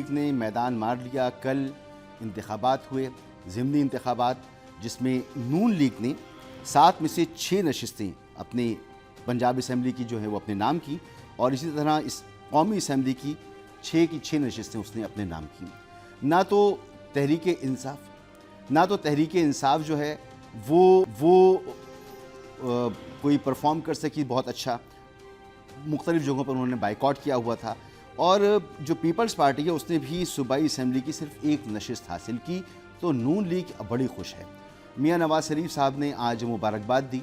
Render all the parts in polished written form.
League نے میدان مار لیا. کل انتخابات ہوئے, ضمنی انتخابات, جس میں نون لیگ نے 7 میں سے 6 نشستیں اپنے پنجاب اسمبلی کی جو ہے وہ اپنے نام کی, اور اسی طرح اس قومی اسمبلی کی 6 کی 6 نشستیں اس نے اپنے نام کی. نہ تو تحریک انصاف جو ہے وہ کوئی پرفارم کر سکی بہت اچھا, مختلف جگہوں پر انہوں نے بائیکاٹ کیا ہوا تھا, اور جو پیپلز پارٹی ہے اس نے بھی صوبائی اسمبلی کی صرف 1 نشست حاصل کی. تو نون لیگ بڑی خوش ہے. میاں نواز شریف صاحب نے آج مبارکباد دی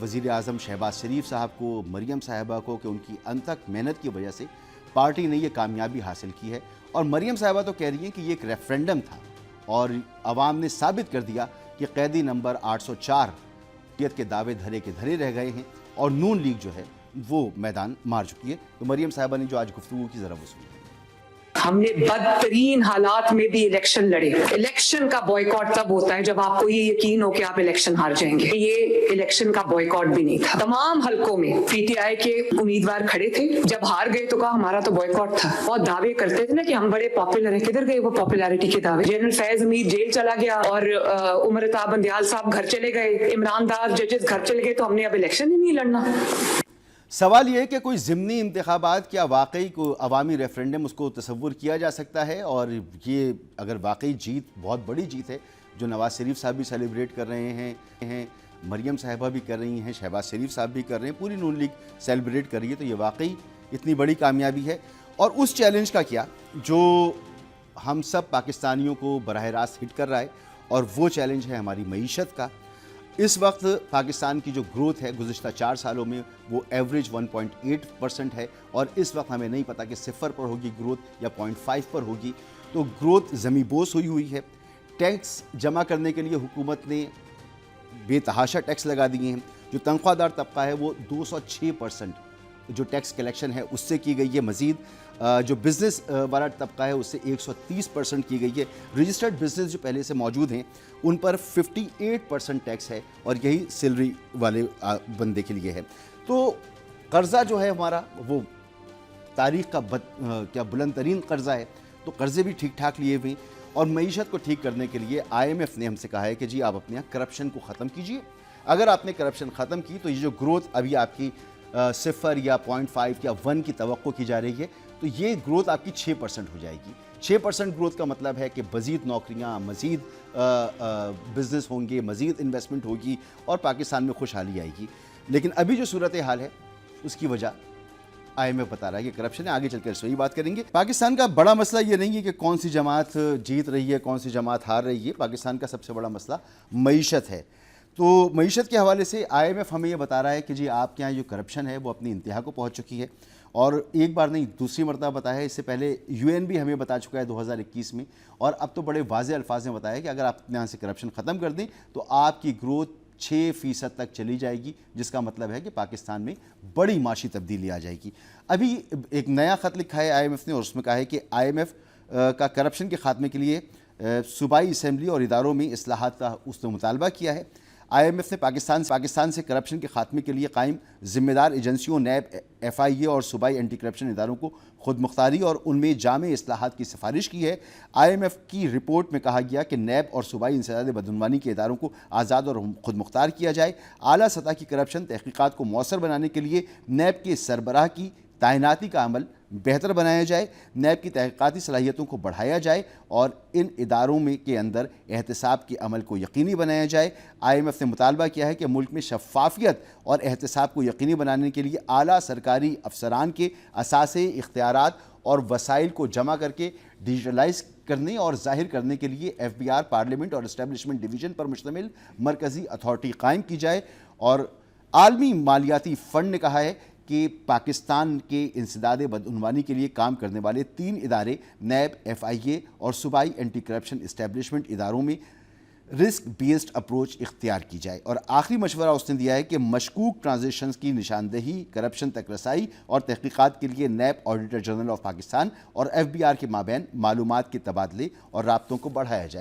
وزیر اعظم شہباز شریف صاحب کو, مریم صاحبہ کو, کہ ان کی انتھک محنت کی وجہ سے پارٹی نے یہ کامیابی حاصل کی ہے. اور مریم صاحبہ تو کہہ رہی ہیں کہ یہ ایک ریفرینڈم تھا اور عوام نے ثابت کر دیا کہ قیدی نمبر 804 کے دعوے دھرے کے دھرے رہ گئے ہیں اور نون لیگ جو ہے وہ میدان مار چکی ہے. تو مریم صاحبہ نے جو آج گفتگو کی ذرا وہ سنی. ہم نے بدترین حالات میں بھی الیکشن لڑے. الیکشن کا بوائیکاٹ تب ہوتا ہے جب آپ کو یہ یقین ہو کہ آپ الیکشن ہار جائیں گے. یہ الیکشن کا بوائیکاٹ بھی نہیں تھا. تمام حلقوں میں پی ٹی آئی کے امیدوار کھڑے تھے. جب ہار گئے تو کہا ہمارا تو بوائیکاٹ تھا. بہت دعوے کرتے تھے نا کہ ہم بڑے پاپولر ہیں. کدھر گئے وہ پاپولیرٹی کے دعوے؟ جنرل فیض حمید جیل چلا گیا اور عمر عطا بندیال صاحب گھر چلے گئے, عمران دار ججز گھر چلے گئے, تو ہم نے اب الیکشن ہی نہیں لڑنا. سوال یہ ہے کہ کوئی ضمنی انتخابات کیا واقعی کو عوامی ریفرینڈم اس کو تصور کیا جا سکتا ہے؟ اور یہ اگر واقعی جیت بہت بڑی جیت ہے جو نواز شریف صاحب بھی سیلیبریٹ کر رہے ہیں, مریم صاحبہ بھی کر رہی ہیں, شہباز شریف صاحب بھی کر رہے ہیں, پوری نون لیگ سیلیبریٹ کر رہی ہے, تو یہ واقعی اتنی بڑی کامیابی ہے. اور اس چیلنج کا کیا جو ہم سب پاکستانیوں کو براہ راست ہٹ کر رہا ہے, اور وہ چیلنج ہے ہماری معیشت کا. اس وقت پاکستان کی جو گروتھ ہے گزشتہ 4 سالوں میں وہ ایوریج 1.8% ہے, اور اس وقت ہمیں نہیں پتا کہ 0 پر ہوگی گروتھ یا 0.5 پر ہوگی. تو گروتھ زمیں بوس ہوئی ہے. ٹیکس جمع کرنے کے لیے حکومت نے بے تحاشا ٹیکس لگا دیے ہیں. جو تنخواہ دار طبقہ ہے وہ 206% جو ٹیکس کلیکشن ہے اس سے کی گئی ہے. مزید جو بزنس والا طبقہ ہے اس سے 130% کی گئی ہے. رجسٹرڈ بزنس جو پہلے سے موجود ہیں ان پر 58% ٹیکس ہے, اور یہی سیلری والے بندے کے لیے ہے. تو قرضہ جو ہے ہمارا وہ تاریخ کا بلند ترین قرضہ ہے. تو قرضے بھی ٹھیک ٹھاک لیے ہوئے, اور معیشت کو ٹھیک کرنے کے لیے IMF نے ہم سے کہا ہے کہ جی آپ اپنے یہاں کرپشن کو ختم کیجئے. اگر آپ نے کرپشن ختم کی تو یہ جو گروتھ ابھی آپ کی 0 یا 0.5 یا 1 کی توقع کی جا رہی ہے, تو یہ گروتھ آپ کی 6% ہو جائے گی. 6% گروتھ کا مطلب ہے کہ مزید نوکریاں, مزید بزنس ہوں گے, مزید انویسٹمنٹ ہوگی, اور پاکستان میں خوشحالی آئے گی. لیکن ابھی جو صورتحال ہے اس کی وجہ IMF بتا رہا ہے کہ کرپشن ہے. آگے چل کر اس وہی بات کریں گے. پاکستان کا بڑا مسئلہ یہ نہیں ہے کہ کون سی جماعت جیت رہی ہے, کون سی جماعت ہار رہی ہے. پاکستان کا سب سے بڑا مسئلہ معیشت ہے. تو معیشت کے حوالے سے IMF ہمیں یہ بتا رہا ہے کہ جی آپ کے یہاں جو کرپشن ہے وہ اپنی انتہا کو پہنچ چکی ہے, اور ایک بار نہیں دوسری مرتبہ بتایا ہے. اس سے پہلے UN بھی ہمیں بتا چکا ہے 2021 میں, اور اب تو بڑے واضح الفاظ میں بتایا ہے کہ اگر آپ اپنے یہاں سے کرپشن ختم کر دیں تو آپ کی گروتھ 6% تک چلی جائے گی, جس کا مطلب ہے کہ پاکستان میں بڑی معاشی تبدیلی آ جائے گی. ابھی ایک نیا خط لکھا ہے IMF نے, اور اس میں کہا ہے کہ IMF کا کرپشن کے خاتمے کے لیے صوبائی اسمبلی اور اداروں میں اصلاحات کا اس نے مطالبہ کیا ہے. IMF نے پاکستان سے کرپشن کے خاتمے کے لیے قائم ذمہ دار ایجنسیوں نیب, FIA اور صوبائی اینٹی کرپشن اداروں کو خود مختاری اور ان میں جامع اصلاحات کی سفارش کی ہے. IMF کی رپورٹ میں کہا گیا کہ نیب اور صوبائی انسداد بدعنوانی کے اداروں کو آزاد اور خود مختار کیا جائے. اعلیٰ سطح کی کرپشن تحقیقات کو مؤثر بنانے کے لیے نیب کے سربراہ کی تعیناتی کا عمل بہتر بنایا جائے, نیب کی تحقیقاتی صلاحیتوں کو بڑھایا جائے, اور ان اداروں میں کے اندر احتساب کے عمل کو یقینی بنایا جائے. IMF نے مطالبہ کیا ہے کہ ملک میں شفافیت اور احتساب کو یقینی بنانے کے لیے اعلیٰ سرکاری افسران کے اثاثے, اختیارات اور وسائل کو جمع کر کے ڈیجیٹلائز کرنے اور ظاہر کرنے کے لیے FBR پارلیمنٹ اور اسٹیبلشمنٹ ڈویژن پر مشتمل مرکزی اتھارٹی قائم کی جائے. اور عالمی مالیاتی فنڈ نے کہا ہے کہ پاکستان کے انسداد بدعنوانی کے لیے کام کرنے والے 3 ادارے نیب, FIA اور صوبائی اینٹی کرپشن اسٹیبلشمنٹ اداروں میں رسک بیسڈ اپروچ اختیار کی جائے. اور آخری مشورہ اس نے دیا ہے کہ مشکوک ٹرانزیکشنز کی نشاندہی, کرپشن تک رسائی اور تحقیقات کے لیے NAB, auditor general of Pakistan اور FBR کے مابین معلومات کے تبادلے اور رابطوں کو بڑھایا جائے.